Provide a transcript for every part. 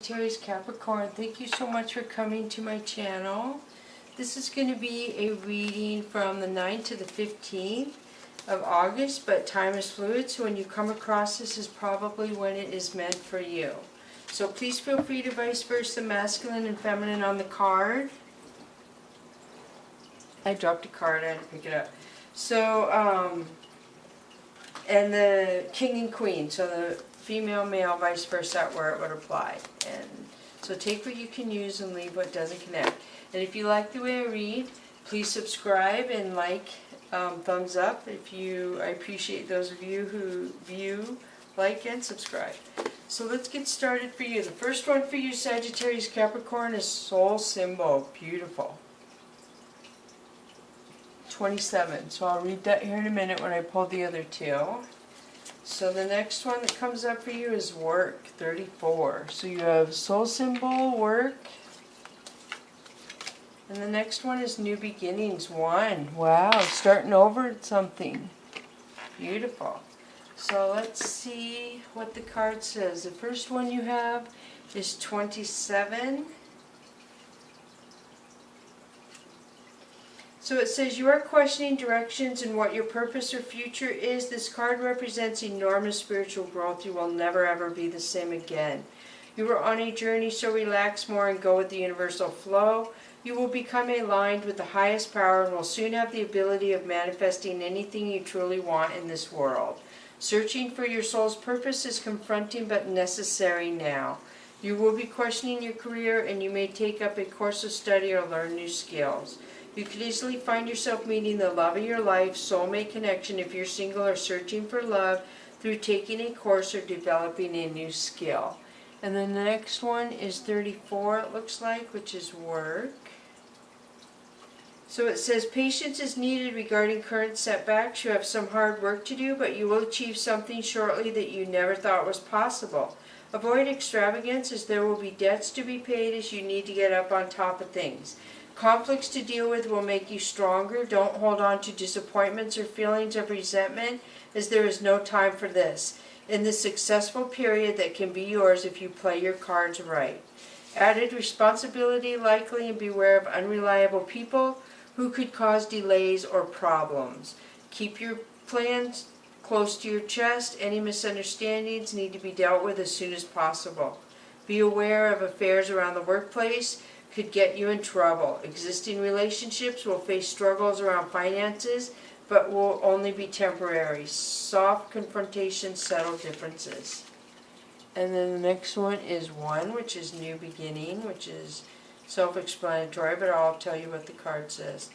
Sagittarius, Capricorn, thank you so much for coming to my channel. This is going to be a reading from the 9th to the 15th of August, but time is fluid, so when you come across this is probably when it is meant for you. So please feel free to vice versa masculine and feminine on the card. I dropped a card, I had to pick it up. So, and the king and queen, so the female, male, vice versa, where it would apply. And so take what you can use and leave what doesn't connect. And if you like the way I read, please subscribe and like, thumbs up. I appreciate those of you who view, like, and subscribe. So let's get started for you. The first one for you, Sagittarius, Capricorn, is soul symbol. Beautiful. 27. So I'll read that here in a minute when I pull the other two. So the next one that comes up for you is work, 34. So you have soul symbol, work. And the next one is new beginnings, 1. Wow, starting over at something. Beautiful. So let's see what the card says. The first one you have is 27. So it says, you are questioning directions and what your purpose or future is. This card represents enormous spiritual growth. You will never ever be the same again. You are on a journey, so relax more and go with the universal flow. You will become aligned with the highest power and will soon have the ability of manifesting anything you truly want in this world. Searching for your soul's purpose is confronting but necessary now. You will be questioning your career and you may take up a course of study or learn new skills. You could easily find yourself meeting the love of your life, soulmate connection if you're single or searching for love through taking a course or developing a new skill. And then the next one is 34, it looks like, which is work. So it says, patience is needed regarding current setbacks. You have some hard work to do, but you will achieve something shortly that you never thought was possible. Avoid extravagance as there will be debts to be paid as you need to get up on top of things. Conflicts to deal with will make you stronger. Don't hold on to disappointments or feelings of resentment as there is no time for this in this successful period that can be yours if you play your cards right. Added responsibility likely, and beware of unreliable people who could cause delays or problems. Keep your plans close to your chest. Any misunderstandings need to be dealt with as soon as possible. Be aware of affairs around the workplace could get you in trouble. Existing relationships will face struggles around finances, but will only be temporary. Soft confrontations settle differences. And then the next one is 1, which is new beginning, which is self-explanatory, but I'll tell you what the card says.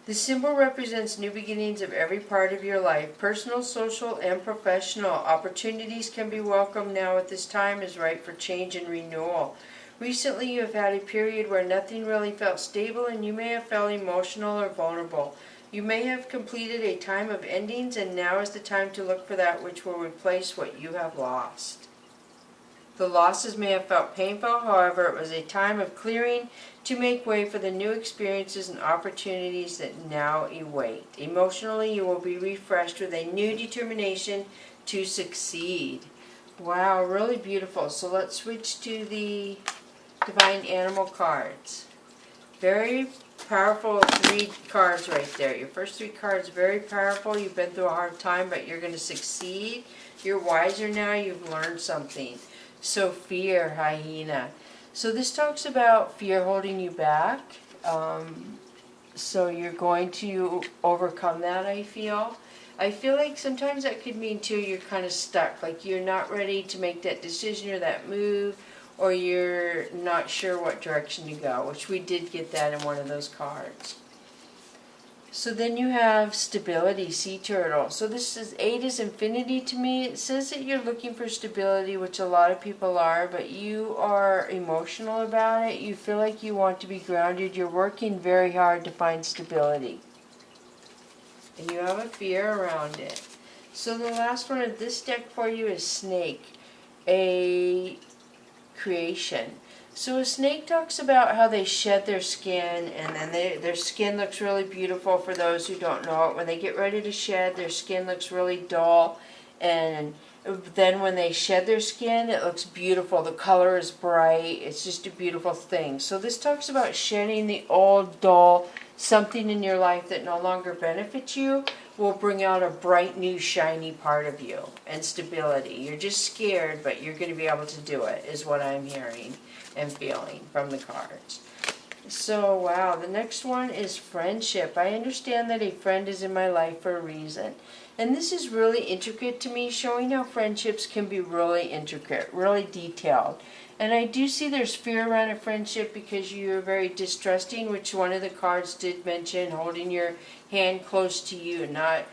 The symbol represents new beginnings of every part of your life. Personal, social, and professional opportunities can be welcomed now at this time is right for change and renewal. Recently you have had a period where nothing really felt stable and you may have felt emotional or vulnerable. You may have completed a time of endings and now is the time to look for that which will replace what you have lost. The losses may have felt painful, however it was a time of clearing to make way for the new experiences and opportunities that now await. Emotionally you will be refreshed with a new determination to succeed. Wow, really beautiful. So let's switch to the Divine Animal cards. Very powerful 3 cards right there. Your first 3 cards, very powerful. You've been through a hard time, but you're going to succeed. You're wiser now. You've learned something. So fear, hyena. So this talks about fear holding you back. So you're going to overcome that, I feel. I feel like sometimes that could mean too you're kind of stuck. Like you're not ready to make that decision or that move, or you're not sure what direction to go, which we did get that in one of those cards. So then you have stability, sea turtle. So this is 8 is infinity to me. It says that you're looking for stability, which a lot of people are, but you are emotional about it. You feel like you want to be grounded. You're working very hard to find stability. And you have a fear around it. So the last one of this deck for you is snake, a creation. So a snake talks about how they shed their skin and then their skin looks really beautiful for those who don't know it. When they get ready to shed, their skin looks really dull and then when they shed their skin, it looks beautiful. The color is bright. It's just a beautiful thing. So this talks about shedding the old, dull, something in your life that no longer benefits you will bring out a bright, new, shiny part of you and stability. You're just scared, but you're going to be able to do it, is what I'm hearing and feeling from the cards. So, wow, the next one is friendship. I understand that a friend is in my life for a reason. And this is really intricate to me, showing how friendships can be really intricate, really detailed. And I do see there's fear around a friendship because you're very distrusting, which one of the cards did mention, holding your hand close to you and not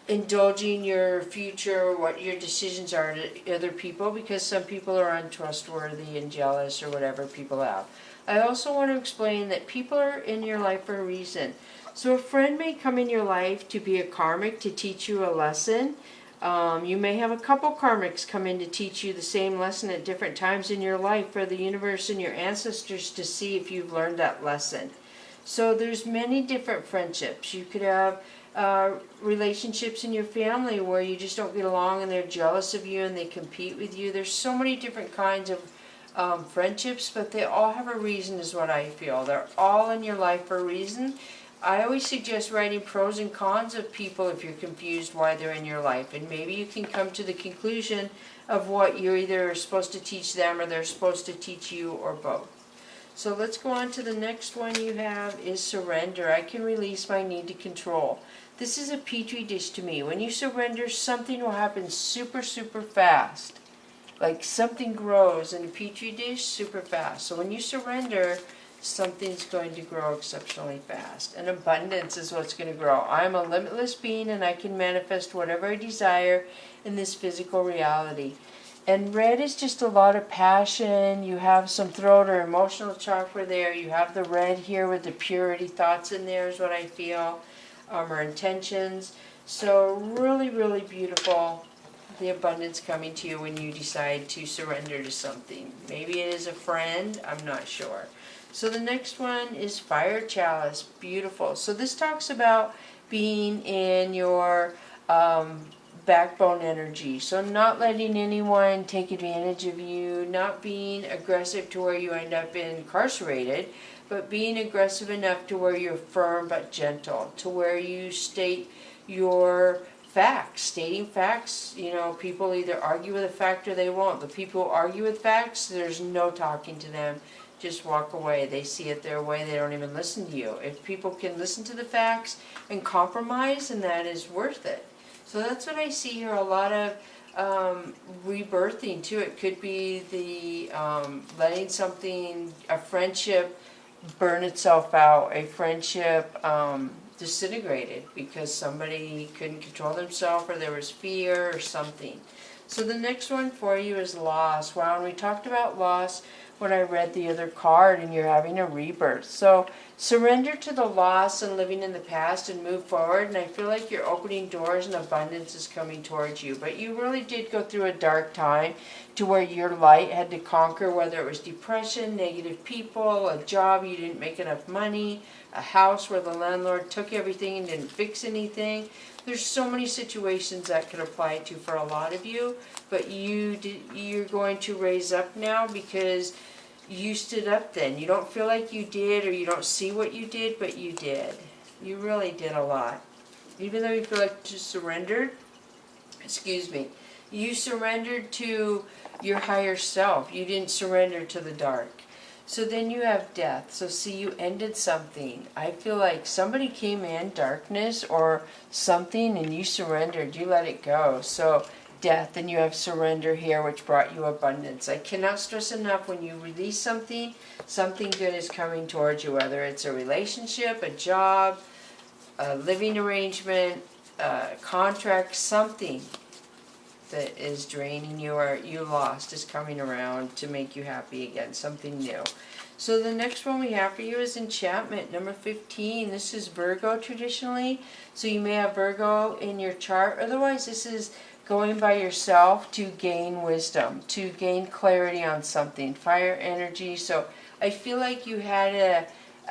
indulging your future, what your decisions are to other people, because some people are untrustworthy and jealous or whatever people have. I also want to explain that people are in your life for a reason. So a friend may come in your life to be a karmic, to teach you a lesson. You may have a couple karmics come in to teach you the same lesson at different times in your life for the universe and your ancestors to see if you've learned that lesson. So there's many different friendships. You could have relationships in your family where you just don't get along and they're jealous of you and they compete with you. There's so many different kinds of friendships, but they all have a reason, is what I feel. They're all in your life for a reason. I always suggest writing pros and cons of people if you're confused why they're in your life, and maybe you can come to the conclusion of what you're either supposed to teach them or they're supposed to teach you, or both. So let's go on to the next one you have is surrender. I can release my need to control. This is a petri dish to me. When you surrender, something will happen super, super fast. Like something grows in a petri dish super fast. So when you surrender, something's going to grow exceptionally fast. And abundance is what's going to grow. I'm a limitless being and I can manifest whatever I desire in this physical reality. And red is just a lot of passion. You have some throat or emotional chakra there. You have the red here with the purity thoughts in there is what I feel, or intentions. So really, really beautiful, the abundance coming to you when you decide to surrender to something. Maybe it is a friend, I'm not sure. So the next one is fire chalice. Beautiful. So this talks about being in your backbone energy. So not letting anyone take advantage of you, not being aggressive to where you end up incarcerated, but being aggressive enough to where you're firm but gentle, to where you state your facts. Stating facts, you know, people either argue with a fact or they won't. The people who argue with facts, there's no talking to them. Just walk away. They see it their way. They don't even listen to you. If people can listen to the facts and compromise, then that is worth it. So that's what I see here. A lot of rebirthing too. It could be the letting something, a friendship, burn itself out. A friendship disintegrated because somebody couldn't control themselves or there was fear or something. So the next one for you is loss. Wow, and we talked about loss when I read the other card, and you're having a rebirth. So surrender to the loss and living in the past and move forward, and I feel like you're opening doors and abundance is coming towards you. But you really did go through a dark time to where your light had to conquer, whether it was depression, negative people, a job you didn't make enough money, a house where the landlord took everything and didn't fix anything. There's so many situations that could apply to for a lot of you, but you're going to raise up now because you stood up then. You don't feel like you did, or you don't see what you did, but you did. You really did a lot. Even though you feel like you surrendered, you surrendered to your higher self. You didn't surrender to the dark. So then you have death. So see, you ended something. I feel like somebody came in, darkness or something, and you surrendered. You let it go. So death, and you have surrender here, which brought you abundance. I cannot stress enough, when you release something, something good is coming towards you, whether it's a relationship, a job, a living arrangement, a contract, something that is draining you or you lost is coming around to make you happy again, something new. So the next one we have for you is enchantment, number 15. This is Virgo traditionally, so you may have Virgo in your chart. Otherwise, this is going by yourself to gain wisdom, to gain clarity on something, fire energy. So I feel like you had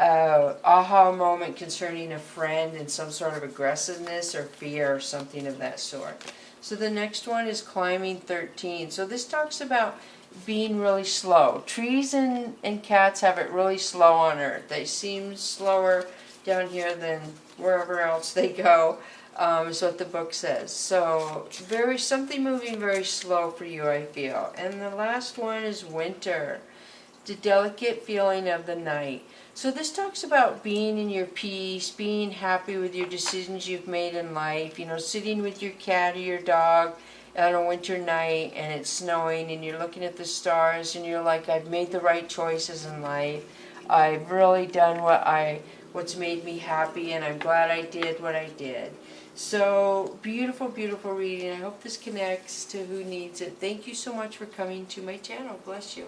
a aha moment concerning a friend and some sort of aggressiveness or fear or something of that sort. So the next one is climbing 13. So this talks about being really slow. Trees and cats have it really slow on Earth. They seem slower down here than wherever else they go, is what the book says. So something moving very slow for you, I feel. And the last one is winter, the delicate feeling of the night. So this talks about being in your peace, being happy with your decisions you've made in life, you know, sitting with your cat or your dog on a winter night and it's snowing and you're looking at the stars and you're like, I've made the right choices in life. I've really done what's made me happy, and I'm glad I did what I did. So beautiful, beautiful reading. I hope this connects to who needs it. Thank you so much for coming to my channel. Bless you.